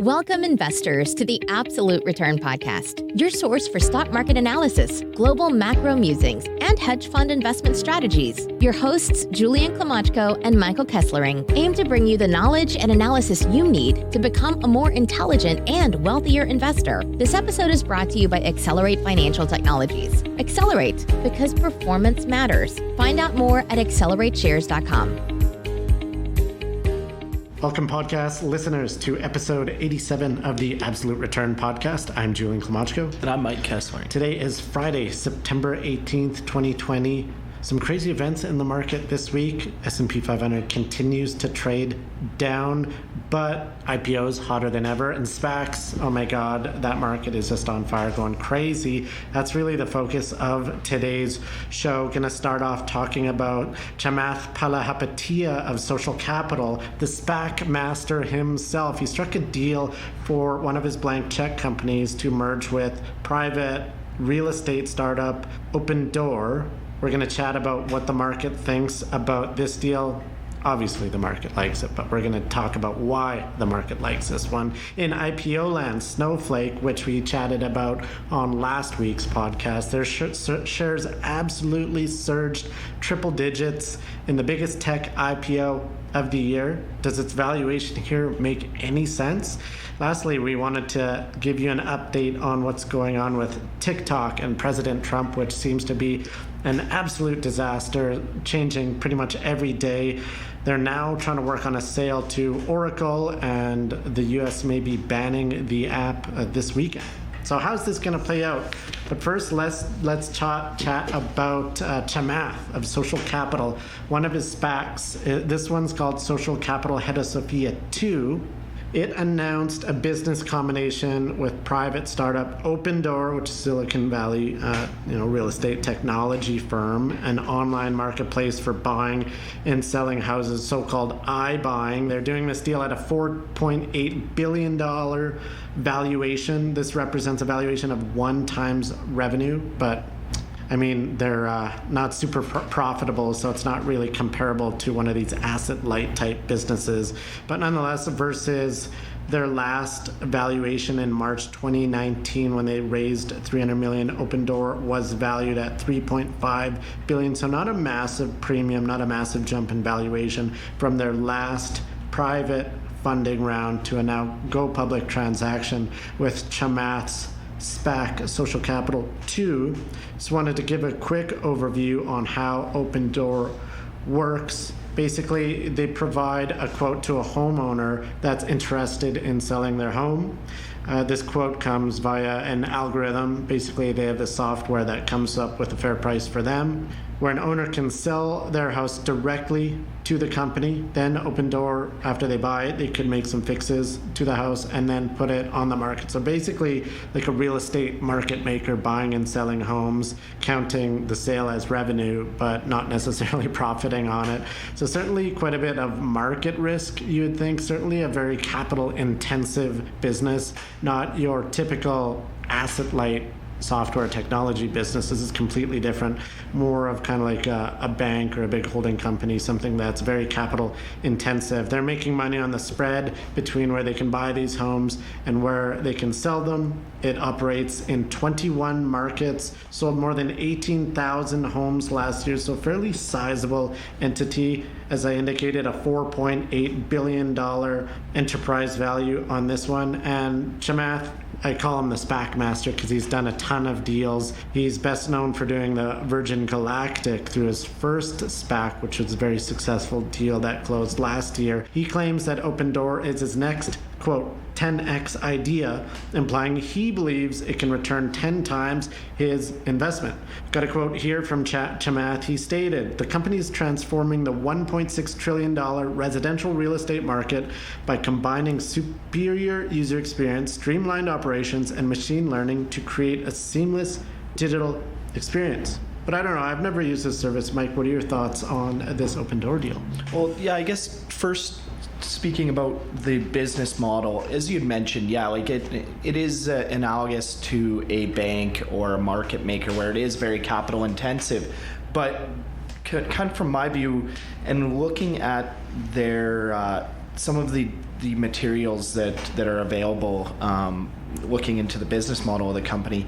Welcome, investors, to the Absolute Return Podcast, your source for stock market analysis, global macro musings, and hedge fund investment strategies. Your hosts, Julian Klimachko and Michael Kesslering, aim to bring you the knowledge and analysis you need to become a more intelligent and wealthier investor. This episode is brought to you by Accelerate Financial Technologies. Accelerate, because performance matters. Find out more at accelerateshares.com. Welcome, podcast listeners, to episode 87 of the Absolute Return Podcast. I'm Julian Klimachko. And I'm Mike Kessler. Today is Friday, September 18th, 2020. Some crazy events in the market this week. S&P 500 continues to trade down, but IPOs hotter than ever. And SPACs, oh my God, that market is just on fire, going crazy. That's really the focus of today's show. Going to start off talking about Chamath of Social Capital, the SPAC master himself. He struck a deal for one of his blank check companies to merge with private real estate startup Opendoor. We're going to chat about what the market thinks about this deal. Obviously, the market likes it, but we're going to talk about why the market likes this one. In IPO land, Snowflake, which we chatted about on last week's podcast, their shares absolutely surged triple digits in the biggest tech IPO of the year. Does its valuation here make any sense? Lastly, we wanted to give you an update on what's going on with TikTok and President Trump, which seems to be an absolute disaster, changing pretty much every day. They're now trying to work on a sale to Oracle, and the US may be banning the app this weekend. So how's this going to play out? But first, let's chat about Chamath of Social Capital, one of his SPACs. This one's called Social Capital Hedosophia 2. It announced a business combination with private startup Opendoor, which is Silicon Valley, real estate technology firm, an online marketplace for buying and selling houses, so-called iBuying. They're doing this deal at a $4.8 billion valuation. This represents a valuation of 1x revenue, but I mean, they're not super profitable, so it's not really comparable to one of these asset-light type businesses. But nonetheless, versus their last valuation in March 2019, when they raised $300 million, Opendoor was valued at $3.5 billion. So not a massive premium, not a massive jump in valuation from their last private funding round to a now go public transaction with Chamath's SPAC, Social Capital 2. Just wanted to give a quick overview on how Opendoor works. Basically, they provide a quote to a homeowner that's interested in selling their home. This quote comes via an algorithm. Basically, they have the software that comes up with a fair price for them, where an owner can sell their house directly to the company. Then Opendoor, after they buy it, they could make some fixes to the house and then put it on the market. So basically, like a real estate market maker buying and selling homes, counting the sale as revenue, but not necessarily profiting on it. So certainly quite a bit of market risk, you would think. Certainly a very capital intensive business, not your typical asset light software technology business. This is completely different, more of kind of like a bank or a big holding company, something that's very capital intensive. They're making money on the spread between where they can buy these homes and where they can sell them. It operates in 21 markets, sold more than 18,000 homes last year, so fairly sizable entity. As I indicated, a $4.8 billion enterprise value on this one. And Chamath, I call him the SPAC master because he's done a ton of deals. He's best known for doing the Virgin Galactic through his first SPAC, which was a very successful deal that closed last year. He claims that Opendoor is his next, quote, 10x idea, implying he believes it can return 10 times his investment. Got a quote here from Chamath. He stated, "The company is transforming the $1.6 trillion residential real estate market by combining superior user experience, streamlined operations, and machine learning to create a seamless digital experience." But I don't know, I've never used this service. Mike, what are your thoughts on this Opendoor deal? Well, yeah, I guess first, speaking about the business model, as you'd mentioned, it is analogous to a bank or a market maker where it is very capital intensive. But kind of from my view and looking at their some of the the materials that are available, looking into the business model of the company,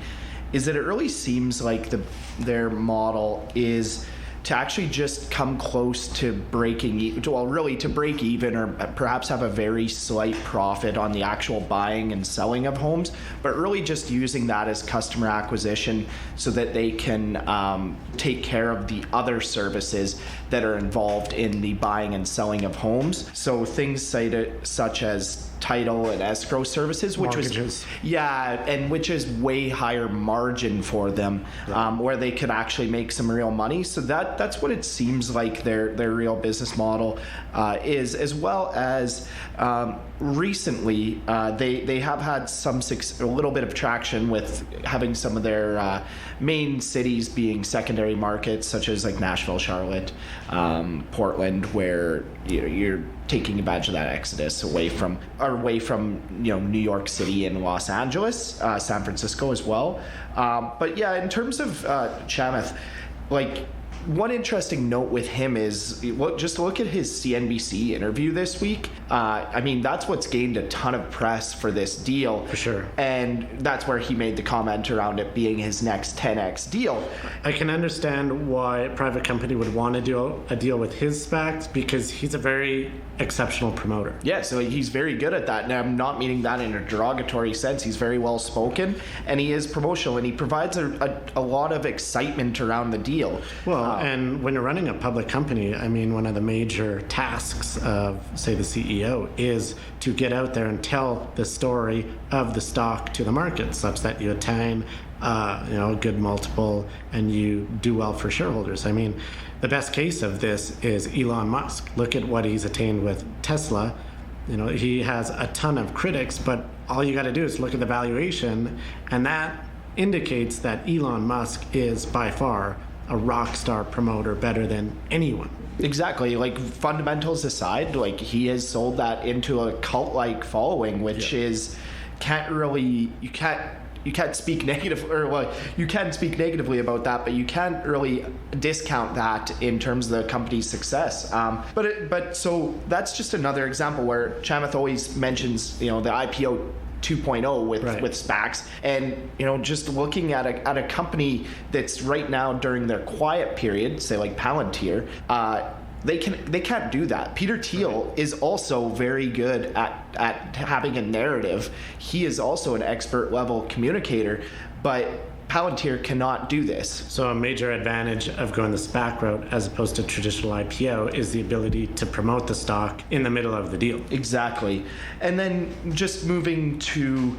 is that it really seems like their model is to actually just come close to breaking to break even, or perhaps have a very slight profit on the actual buying and selling of homes, but really just using that as customer acquisition so that they can take care of the other services that are involved in the buying and selling of homes. So things such as title and escrow services, which which is way higher margin for them, where they could actually make some real money. So that's what it seems like their real business model is, as well as recently they have had a little bit of traction with having some of their main cities being secondary markets, such as like Nashville, Charlotte, Portland, where you're taking advantage of that exodus away from New York City and Los Angeles, San Francisco as well. But yeah, in terms of Chamath, like, one interesting note with him is just look at his CNBC interview this week. I mean, that's what's gained a ton of press for this deal. For sure. And that's where he made the comment around it being his next 10x deal. I can understand why a private company would want to do a deal with his SPACs, because he's a very exceptional promoter. Yeah, so he's very good at that. And I'm not meaning that in a derogatory sense. He's very well spoken, and he is promotional, and he provides a lot of excitement around the deal. Well, and when you're running a public company, I mean, one of the major tasks of, say, the CEO is to get out there and tell the story of the stock to the market, such that you attain a good multiple and you do well for shareholders. I mean, the best case of this is Elon Musk. Look at what he's attained with Tesla. He has a ton of critics, but all you got to do is look at the valuation, and that indicates that Elon Musk is by far a rock star promoter, better than anyone. Exactly. Like, fundamentals aside, like, he has sold that into a cult-like following, which is you can't speak negative, or well, you can speak negatively about that, but you can't really discount that in terms of the company's success. But so that's just another example where Chamath always mentions, the IPO 2.0 with SPACs, and just looking at a company that's right now during their quiet period, say like Palantir, they can't do that. Peter Thiel is also very good at having a narrative. He is also an expert level communicator, but Palantir cannot do this. So a major advantage of going the SPAC route as opposed to traditional IPO is the ability to promote the stock in the middle of the deal. Exactly. And then just moving to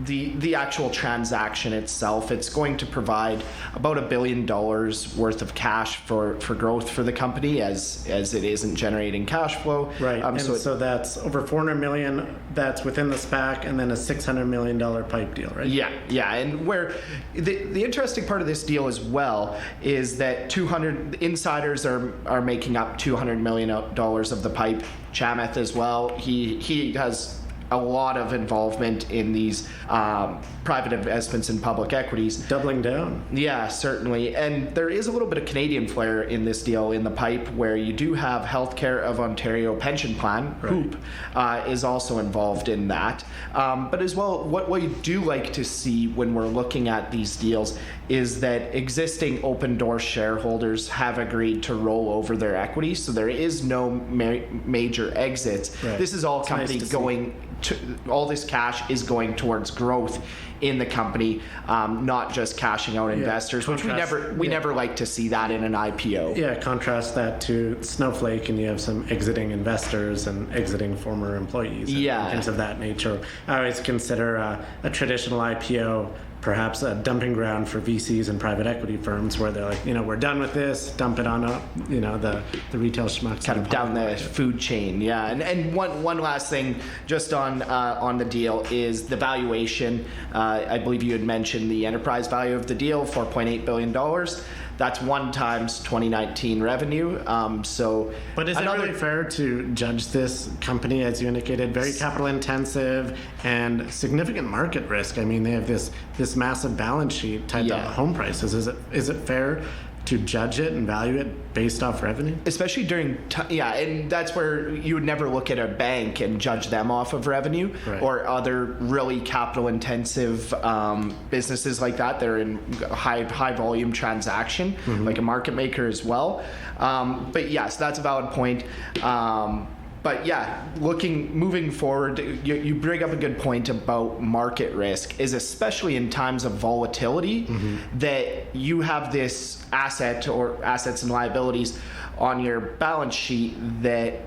the actual transaction itself, it's going to provide about $1 billion worth of cash for growth for the company, as it isn't generating cash flow. Right. So that's over $400 million that's within the SPAC, and then a $600 million pipe deal, right? Yeah. And where the interesting part of this deal as well is that 200 insiders are making up $200 million of the pipe. Chamath as well. He has a lot of involvement in these private investments in public equities. Doubling down. Yeah, certainly. And there is a little bit of Canadian flair in this deal in the pipe, where you do have Healthcare of Ontario Pension Plan, HOOP, is also involved in that. But as well, what we do like to see when we're looking at these deals is that existing Opendoor shareholders have agreed to roll over their equity, so there is no major exits. Right. This is all company going to, all this cash is going towards growth in the company, not just cashing out investors, which we never like to see that in an IPO. Yeah, contrast that to Snowflake, and you have some exiting investors and exiting former employees and things of that nature. I always consider a traditional IPO perhaps a dumping ground for VCs and private equity firms, where they're like, we're done with this, dump it on up, the retail schmucks. Kind of down the food chain, yeah. And one last thing just on the deal is the valuation. I believe you had mentioned the enterprise value of the deal, $4.8 billion. That's 1 times 2019 revenue. But is it really fair to judge this company, as you indicated, very capital intensive and significant market risk? I mean, they have this massive balance sheet tied to home prices. Is it fair to judge it and value it based off revenue? Especially during, and that's where you would never look at a bank and judge them off of revenue, right, or other really capital intensive businesses like that. They're in high volume transaction, like a market maker as well. But yes, that's a valid point. But yeah, moving forward, you bring up a good point about market risk, is especially in times of volatility, that you have this asset or assets and liabilities on your balance sheet that,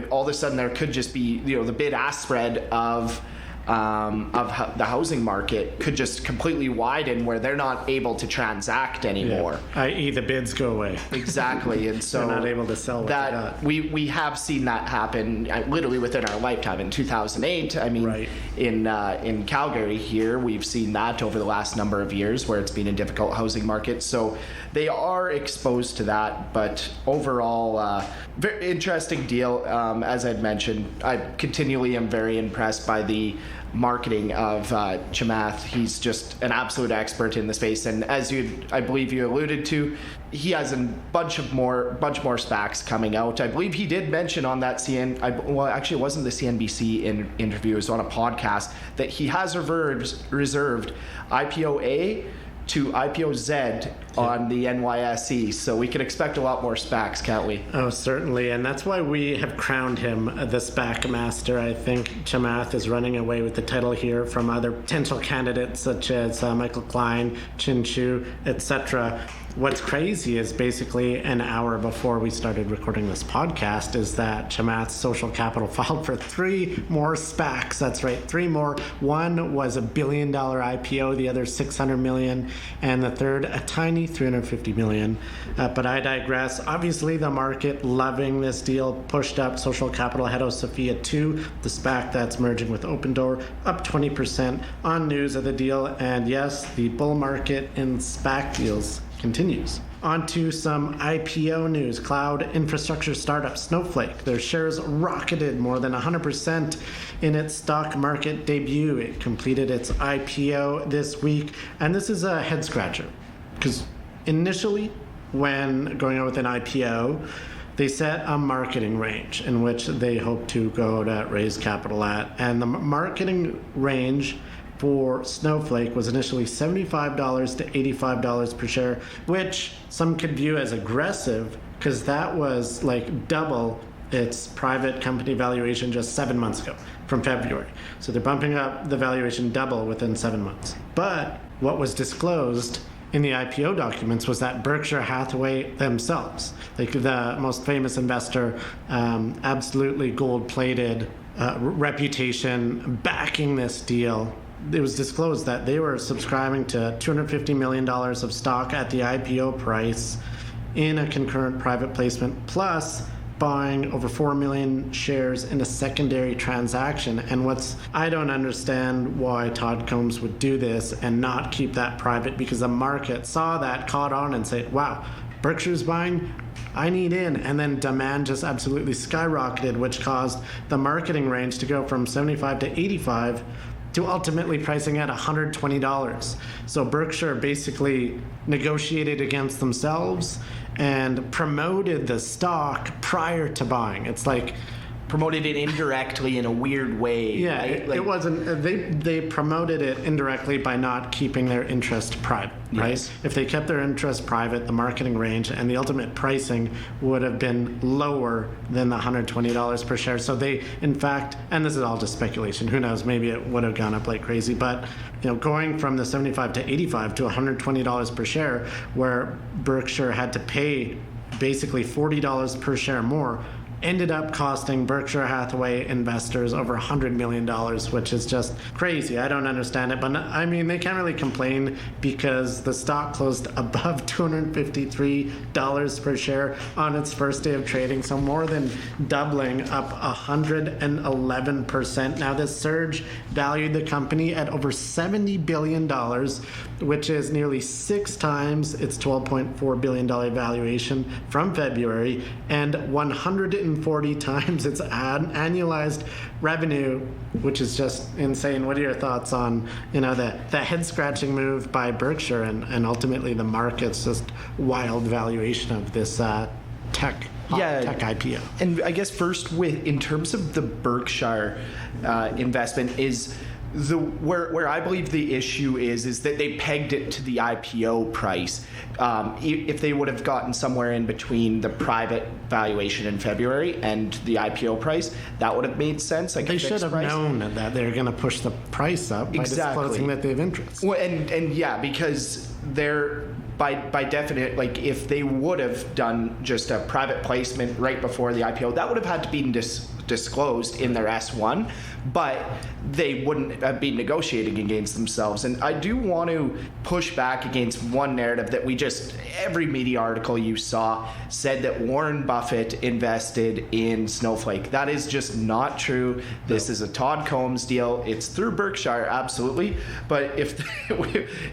all of a sudden there could just be, the bid-ask spread of the housing market could just completely widen where they're not able to transact anymore. Yeah. I.e. the bids go away. Exactly. And so they're not able to sell what they got. We have seen that happen literally within our lifetime. In 2008, right, in Calgary here, we've seen that over the last number of years where it's been a difficult housing market. So they are exposed to that, but overall, very interesting deal. As I'd mentioned, I continually am very impressed by the marketing of Chamath. He's just an absolute expert in the space, and as I believe you alluded to, he has a bunch more SPACs coming out. I believe he did mention on that actually it wasn't the CNBC interview, it was on a podcast, that he has reserved IPO-A to IPO-Z on the NYSE, so we can expect a lot more SPACs, can't we? Oh, certainly, and that's why we have crowned him the SPAC master. I think Chamath is running away with the title here from other potential candidates such as Michael Klein, Chin Chu, etc. What's crazy is basically an hour before we started recording this podcast is that Chamath's Social Capital filed for 3 more SPACs. That's right, 3 more. One was $1 billion IPO, the other $600 million, and the third a tiny $350 million. But I digress. Obviously, the market loving this deal pushed up Social Capital ahead of Sophia 2, the SPAC that's merging with Opendoor, up 20% on news of the deal. And yes, the bull market in SPAC deals continues. On to some IPO news. Cloud infrastructure startup Snowflake. Their shares rocketed more than 100% in its stock market debut. It completed its IPO this week, and this is a head scratcher because initially, when going out with an IPO, they set a marketing range in which they hope to go to raise capital at, and the marketing range for Snowflake was initially $75 to $85 per share, which some could view as aggressive because that was like double its private company valuation just 7 months ago from February. So they're bumping up the valuation double within 7 months. But what was disclosed in the IPO documents was that Berkshire Hathaway themselves, like the most famous investor, absolutely gold-plated reputation backing this deal, it was disclosed that they were subscribing to $250 million of stock at the IPO price in a concurrent private placement, plus buying over 4 million shares in a secondary transaction. And I don't understand why Todd Combs would do this and not keep that private, because the market saw that, caught on, and said, wow, Berkshire's buying, I need in. And then demand just absolutely skyrocketed, which caused the marketing range to go from 75 to 85 to ultimately pricing at $120. So Berkshire basically negotiated against themselves and promoted the stock prior to buying. It's like promoted it indirectly in a weird way. Yeah, right? it wasn't. They promoted it indirectly by not keeping their interest private, right? Yes. If they kept their interest private, the marketing range and the ultimate pricing would have been lower than the $120 per share. So they, in fact, and this is all just speculation, who knows, maybe it would have gone up like crazy, but going from the 75 to 85 to $120 per share, where Berkshire had to pay basically $40 per share more, ended up costing Berkshire Hathaway investors over $100 million, which is just crazy. I don't understand it, but I mean, they can't really complain because the stock closed above $253 per share on its first day of trading, so more than doubling, up 111%. Now, this surge valued the company at over $70 billion, which is nearly 6 times its $12.4 billion valuation from February, and 130% 140 times its annualized revenue, which is just insane. What are your thoughts on, the head-scratching move by Berkshire and ultimately the market's just wild valuation of this tech IPO? And I guess first, in terms of the Berkshire investment, is where I believe the issue is that they pegged it to the IPO price. If they would have gotten somewhere in between the private valuation in February and the IPO price, that would have made sense. Like they should have known that they're going to push the price up by disclosing that they have interest. Well, and yeah, because they're by definite, like if they would have done just a private placement right before the IPO, that would have had to be disclosed in their S1, but they wouldn't have been negotiating against themselves. And I do want to push back against one narrative that every media article you saw said that Warren Buffett invested in Snowflake. That is just not true. This is a Todd Combs deal. It's through Berkshire, absolutely. But if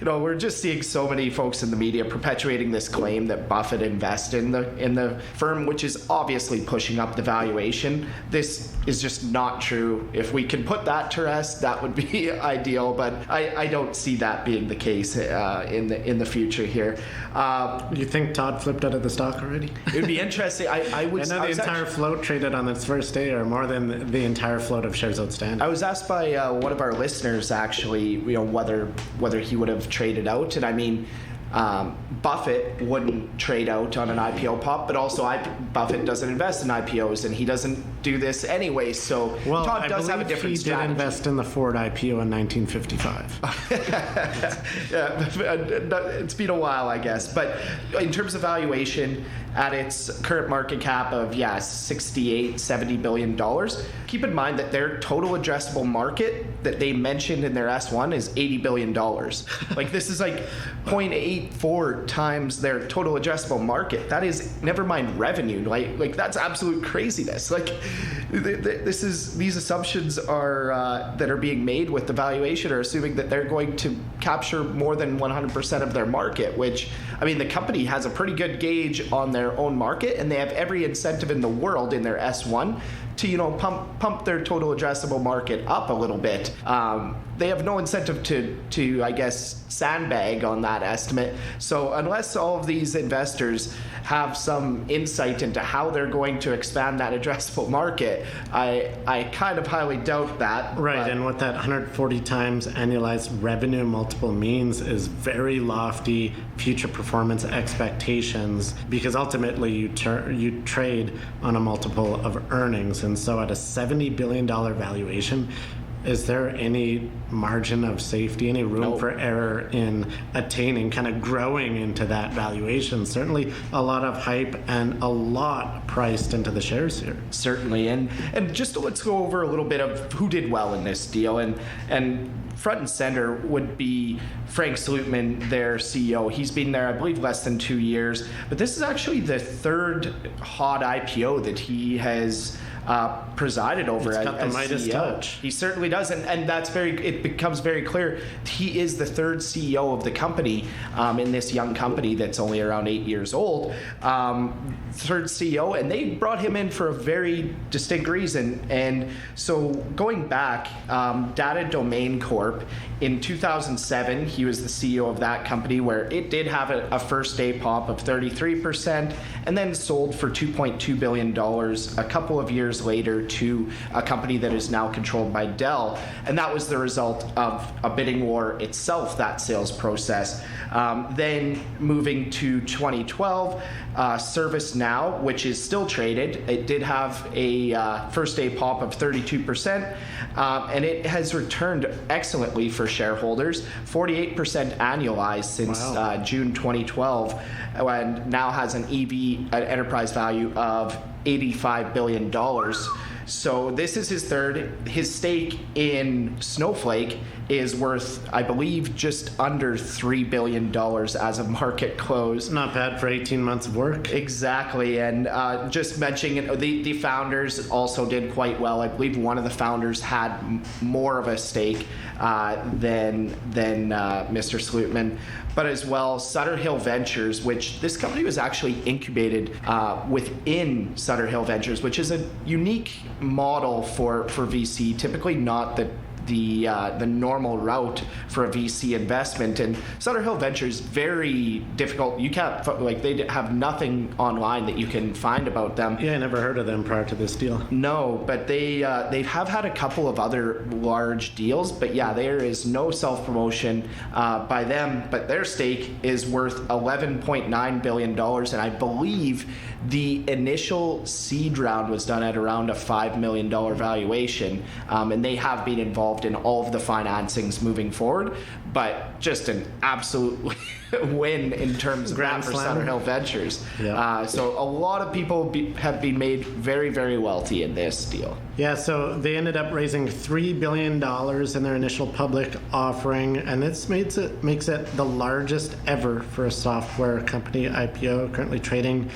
we're just seeing so many folks in the media perpetuating this claim that Buffett invested in the firm, which is obviously pushing up the valuation. This is just not true. If we can put that to rest, that would be ideal, but I don't see that being the case in the future here. You think Todd flipped out of the stock already? It would be interesting. I know the entire float traded on its first day, or more than the entire float of shares outstanding. I was asked by one of our listeners actually, whether he would have traded out, and I mean, Buffett wouldn't trade out on an IPO pop, but also Buffett doesn't invest in IPOs, and he doesn't do this anyway. So Todd does have a different strategy. He did invest in the Ford IPO in 1955. Yeah, it's been a while, I guess. But in terms of valuation, at its current market cap of $68-70 billion, keep in mind that their total addressable market that they mentioned in their S1 is $80 billion. Like, this is like 0.84 times their total addressable market. That is, never mind revenue. Like that's absolute craziness. Like, these assumptions are that are being made with the valuation are assuming that they're going to capture more than 100% of their market, which, I mean, the company has a pretty good gauge on their own market, and they have every incentive in the world in their S1 to pump their total addressable market up a little bit. They have no incentive to I guess sandbag on that estimate. So unless all of these investors have some insight into how they're going to expand that addressable market, I kind of highly doubt that. Right, and what that 140 times annualized revenue multiple means is very lofty future performance expectations, because ultimately you trade on a multiple of earnings. And so at a $70 billion valuation, is there any margin of safety, any room for error in attaining, kind of growing into that valuation? Certainly a lot of hype and a lot priced into the shares here. Certainly. And just let's go over a little bit of who did well in this deal. And front and center would be Frank Slootman, their CEO. He's been there, I believe, less than 2 years. But this is actually the third hot IPO that he has presided over as Midas CEO. Touch. He certainly does, and it becomes very clear he is the third CEO of the company in this young company that's only around 8 years old. Third CEO, and they brought him in for a very distinct reason. And so going back, Data Domain Corp, in 2007, he was the CEO of that company, where it did have a first day pop of 33%, and then sold for $2.2 billion a couple of years later to a company that is now controlled by Dell. And that was the result of a bidding war itself, that sales process. Then moving to 2012, ServiceNow, which is still traded, it did have a first day pop of 32%, and it has returned excellently for shareholders, 48% annualized since June 2012, and now has an EV, an enterprise value of $85 billion. So this is his third. His stake in Snowflake is worth, I believe, just under $3 billion as of market close. Not bad for 18 months of work. Exactly. And just mentioning the founders also did quite well. I believe one of the founders had more of a stake than Mr. Slootman. But as well, Sutter Hill Ventures, which this company was actually incubated within Sutter Hill Ventures, which is a unique model for VC, typically not the normal route for a VC investment. And Sutter Hill Ventures, very difficult. You can't, they have nothing online that you can find about them. Yeah, I never heard of them prior to this deal. No, but they have had a couple of other large deals, but yeah, there is no self-promotion by them, but their stake is worth $11.9 billion, and I believe the initial seed round was done at around a $5 million valuation, and they have been involved in all of the financings moving forward, but just an absolute win in terms of that for Sutter Hill Ventures. Yeah. So a lot of people have been made very, very wealthy in this deal. Yeah, so they ended up raising $3 billion in their initial public offering, and this makes it the largest ever for a software company IPO, currently trading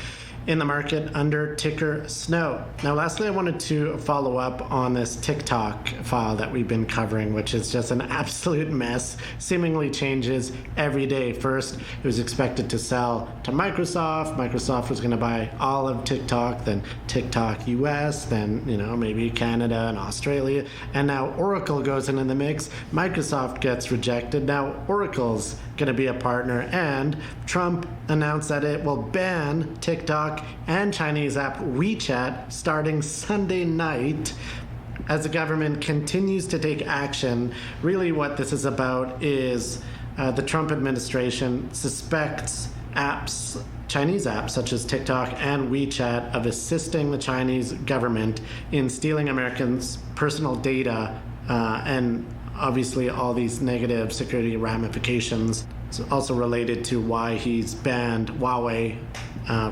in the market under ticker SNOW. Now, lastly, I wanted to follow up on this TikTok file that we've been covering, which is just an absolute mess, seemingly changes every day. First, it was expected to sell to Microsoft. Microsoft was going to buy all of TikTok, then TikTok US, then, maybe Canada and Australia. And now Oracle goes into the mix. Microsoft gets rejected. Now Oracle's going to be a partner, and Trump announced that it will ban TikTok and Chinese app WeChat starting Sunday night. As the government continues to take action, really what this is about is the Trump administration suspects Chinese apps such as TikTok and WeChat of assisting the Chinese government in stealing Americans' personal data and obviously all these negative security ramifications. It's also related to why he's banned Huawei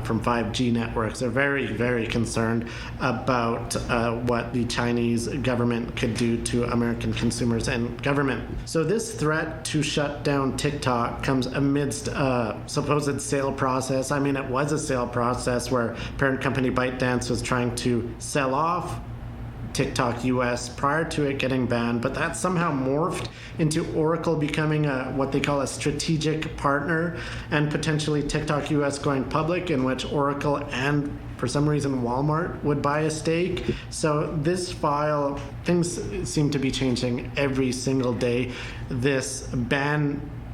from 5G networks. They're very, very concerned about what the Chinese government could do to American consumers and government. So this threat to shut down TikTok comes amidst a supposed sale process. I mean, it was a sale process where parent company ByteDance was trying to sell off TikTok US prior to it getting banned, but that somehow morphed into Oracle becoming what they call a strategic partner, and potentially TikTok US going public, in which Oracle and for some reason Walmart would buy a stake. So this file, things seem to be changing every single day. This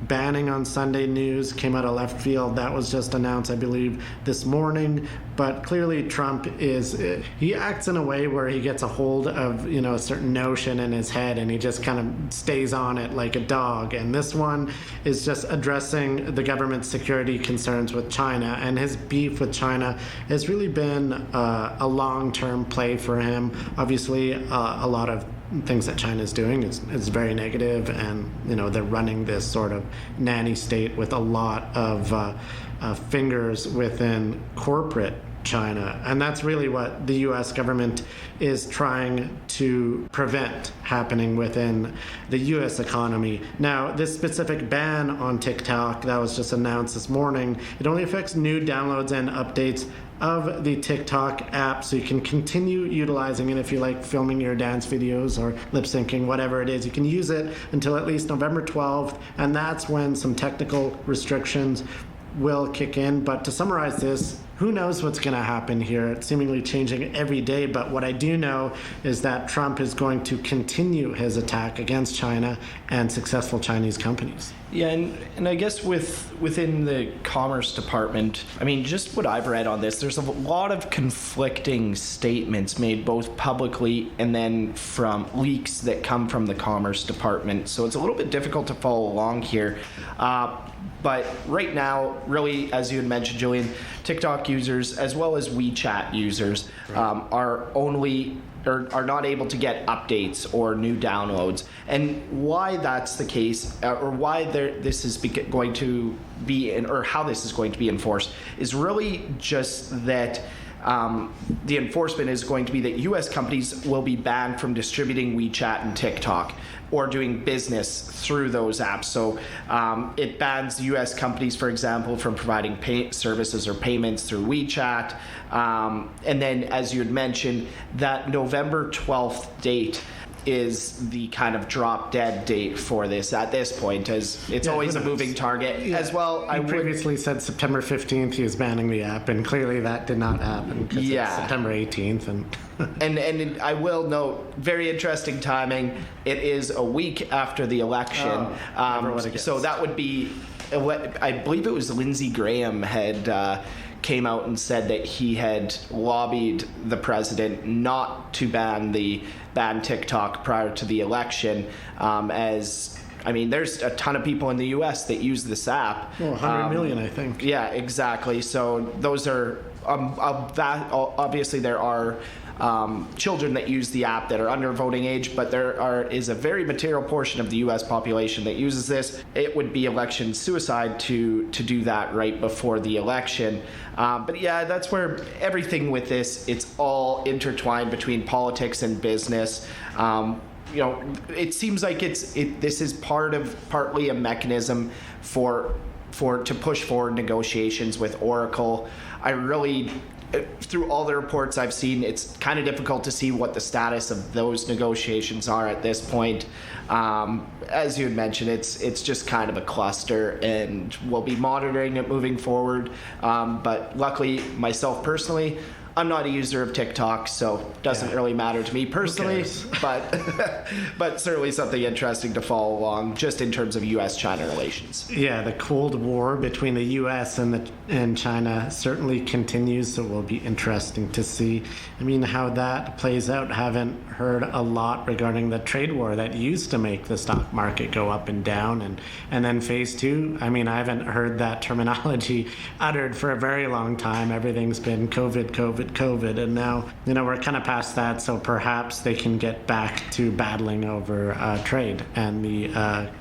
banning on Sunday news came out of left field. That was just announced, I believe, this morning. But clearly Trump he acts in a way where he gets a hold of, a certain notion in his head, and he just kind of stays on it like a dog. And this one is just addressing the government's security concerns with China. And his beef with China has really been a long-term play for him. Obviously, a lot of things that China is doing is very negative, and they're running this sort of nanny state with a lot of fingers within corporate China, and that's really what the U.S. government is trying to prevent happening within the U.S. economy. Now, this specific ban on TikTok that was just announced this morning, it only affects new downloads and updates of the TikTok app, so you can continue utilizing it if you like filming your dance videos or lip syncing, whatever it is. You can use it until at least November 12th, and that's when some technical restrictions will kick in. But to summarize this, who knows what's going to happen here? It's seemingly changing every day, but what I do know is that Trump is going to continue his attack against China and successful Chinese companies. Yeah, and I guess within the Commerce Department, I mean, just what I've read on this, there's a lot of conflicting statements made both publicly and then from leaks that come from the Commerce Department. So it's a little bit difficult to follow along here. But right now, really, as you had mentioned, Julian, TikTok users as well as WeChat users are not able to get updates or new downloads. And why that's the case, or why this is going to be, or how this is going to be enforced, is really just that the enforcement is going to be that U.S. companies will be banned from distributing WeChat and TikTok or doing business through those apps. So it bans U.S. companies, for example, from providing services or payments through WeChat. And then, as you had mentioned, that November 12th date is the kind of drop dead date for this at this point, as it's always a moving target as well. I previously said September 15th he was banning the app, and clearly that did not happen because it's September 18th. And I will note, very interesting timing. It is a week after the election. So that would be, I believe it was Lindsey Graham had came out and said that he had lobbied the president not to ban TikTok prior to the election, there's a ton of people in the U.S. that use this app. 100 million, I think. Yeah, exactly. So those are, obviously there are children that use the app that are under voting age, but is a very material portion of the U.S. population that uses this. It would be election suicide to do that right before the election. But yeah, that's where everything with this, it's all intertwined between politics and business. It seems like this is partly a mechanism to push forward negotiations with Oracle. Through all the reports I've seen, it's kind of difficult to see what the status of those negotiations are at this point. As you had mentioned, it's just kind of a cluster, and we'll be monitoring it moving forward. But luckily, myself personally, I'm not a user of TikTok, so it doesn't really matter to me personally, but certainly something interesting to follow along just in terms of U.S.-China relations. Yeah, the Cold War between the U.S. and China certainly continues, so it will be interesting to see. How that plays out. Haven't heard a lot regarding the trade war that used to make the stock market go up and down, and then phase two. I haven't heard that terminology uttered for a very long time. Everything's been COVID, and now we're kind of past that, so perhaps they can get back to battling over trade and the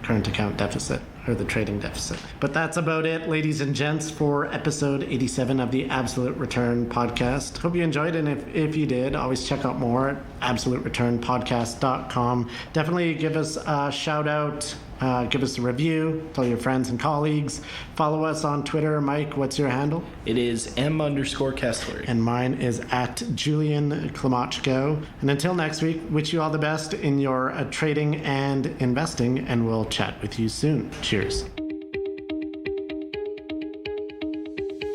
current account deficit, or the trading deficit. But that's about it, ladies and gents, for episode 87 of the Absolute Return Podcast. Hope you enjoyed it, and if you did, always check out more at absolutereturnpodcast.com. Definitely give us a shout out, give us a review, tell your friends and colleagues. Follow us on Twitter. Mike, what's your handle? It is M_Kessler. And mine is at Julian Klimachko. And until next week, wish you all the best in your trading and investing, and we'll chat with you soon. Cheers.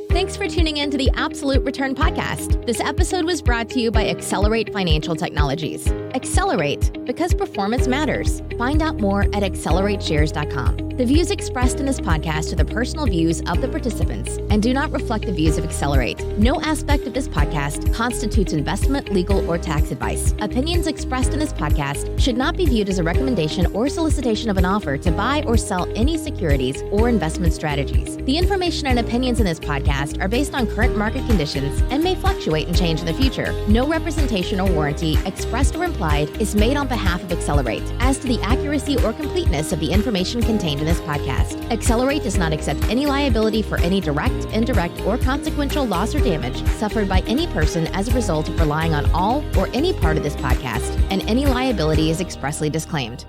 Thanks for tuning in to the Absolute Return Podcast. This episode was brought to you by Accelerate Financial Technologies. Accelerate, because performance matters. Find out more at accelerateshares.com. The views expressed in this podcast are the personal views of the participants and do not reflect the views of Accelerate. No aspect of this podcast constitutes investment, legal, or tax advice. Opinions expressed in this podcast should not be viewed as a recommendation or solicitation of an offer to buy or sell any securities or investment strategies. The information and opinions in this podcast are based on current market conditions and may fluctuate and change in the future. No representation or warranty, expressed or implied, is made on behalf of Accelerate as to the accuracy or completeness of the information contained in this podcast. Accelerate does not accept any liability for any direct, indirect, or consequential loss or damage suffered by any person as a result of relying on all or any part of this podcast, and any liability is expressly disclaimed.